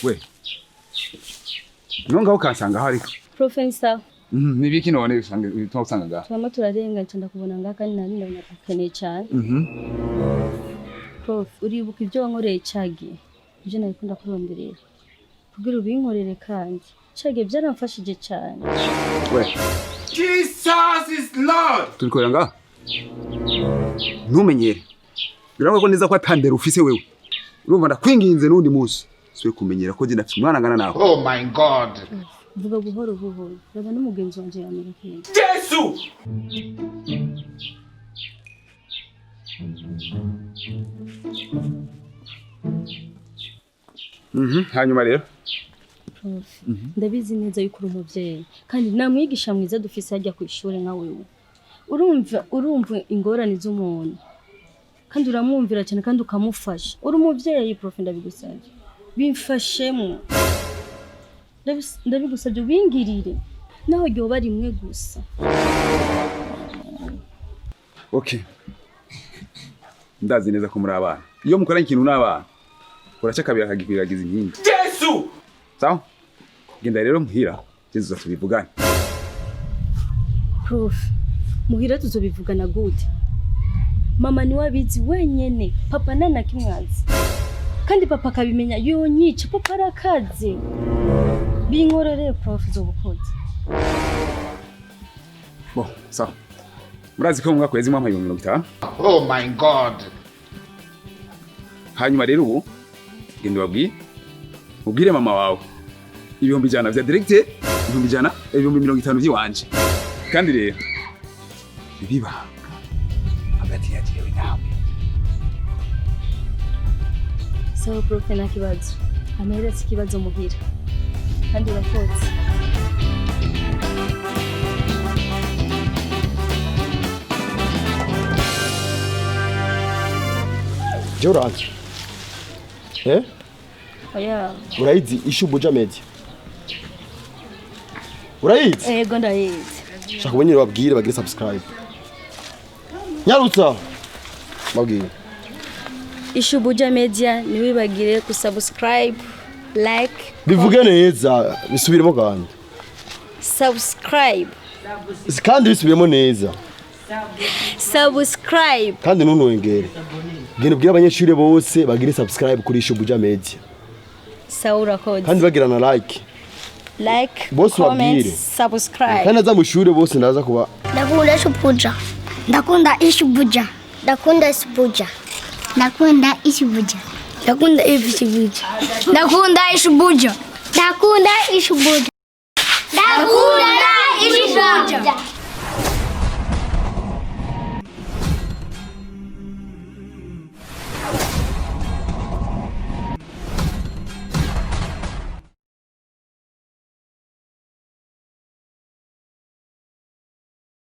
We. Nonga ukansanga hariko. Professeur. Nibiki none usanga ngaha? Twama turarenga cyanda kubona ngaha kandi nari ndakeneye cyane. Prof, uribuka ibyo wankoreye cyagiye. Ibyo nabikunda kuronderera. Kugira ubinkorere kandi. Cyagiye byaramfashije cyane. We. Jesus is Lord. Turiko yanga? Ntumenyere. Birangwa ko neza ko atandera ufise wewe. Urumva ndakwinginze nundi munsi. Siwe kumenyera ko jina mwana ngana nawe. Oh my God. Vuga buhoro buhoro. Raba n'umugenzi wanje yamerekeye. Yesu! Hanyuma rero. Ndabizi neza yuko uri umuvyeyi kandi namwigisha mwiza dufise hajya ku ishuri nka wewe. Urumva ingorane z'umuntu. Kandi uramwumvira cyane kandi ukamufasha. Uri umuvyeyi prof ndabigusabye. Bimfashemo. Ndabigusabye bingirire. Naho ryo bari imwe gusa. Okay. Ndazi neza ko muri abana. Iyo mukoranye ikintu n'abana. Uraca kabira kagipiragiza inkingi. Yesu! Sawa? Genda rero muhira. Yesu zatubivugana. Prof, muhira tuzobivugana gute? Mama ni wabizi wenyene, papa nana kimwazi. Kandi papa kabimenya yonyica papa arakaze. Binkorere prof zobukoze. Bo, sawa. Murazi ko mwaka wezi mwampa 50. Oh my God. Hanyuma rero ubu genda ubwire mama wawe. Ibihumbi ijana vya directeur, ibihumbi 50 vy'iwanje. Kandi rero biba hagati ya jewe nawe. Sawa prof na kibazo. Amahera si kibazo muhira. Kandi urakoze. Joranje. Oya. Urayizi ishubuja media. Urayizi? Yego ndayizi. Shaka ubonye babwire bagire subscribe. Nyarutsa. Babwire. Ishubuja media niwibagire ku subscribe, like. Bivuge neza, bisubiremo kandi. Subscribe. Kandi bisubiremo neza. Subscribe. Kandi nunongere. Genda ubwire abanyeshuri bose bagire subscribe kuri Ishubuja media. Saura code. Kandi bagira na like. Like, bose comment, babwire. Subscribe. Kandi aza mushure bose ndaza kuba. Ndakunda Ishubuja. Ndakunda Ishubuja. Ndakunda Ishubuja. Ndakunda Ishubuja. Ndakunda Ishubuja. Ndakunda Ishubuja. Ndakunda Ishubuja. Ndakunda Ishubuja.